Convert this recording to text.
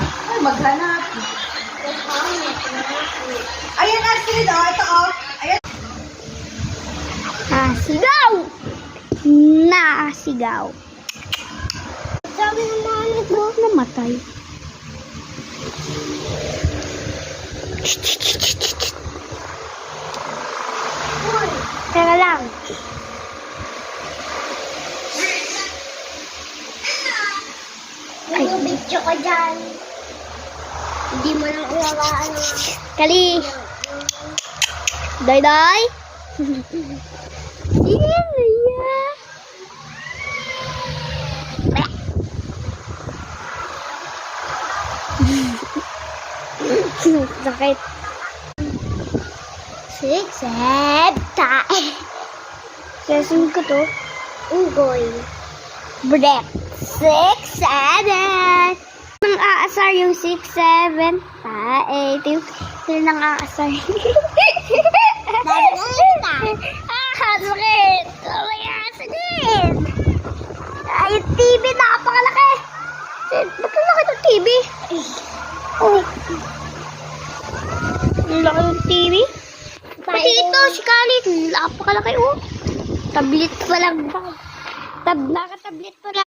Ay, maghanap. Ayan, actually daw. Ito, oh. Ayan. Nasigaw! Nasigaw. Sabi ng mga nito, namatay. Teka lang. Ay, video ka dyan. Hindi mo lang uwawaan. Kali. Day-day. Iya. Sakit. Six-head tae. Sesim ko to. Unggoy. Break. 6, 7. Nang aasar yung 6, 7. Tae. Ito yung sila nang aasar. Sakit. Sakit. Ay, yung TV, napakalaki. Ba't ang laki ng TV? Oh. Ang laki ng TV. Pati ito, si Khalid. Napakalaki, oh. Tablet pa lang. Naka-tablet pa lang.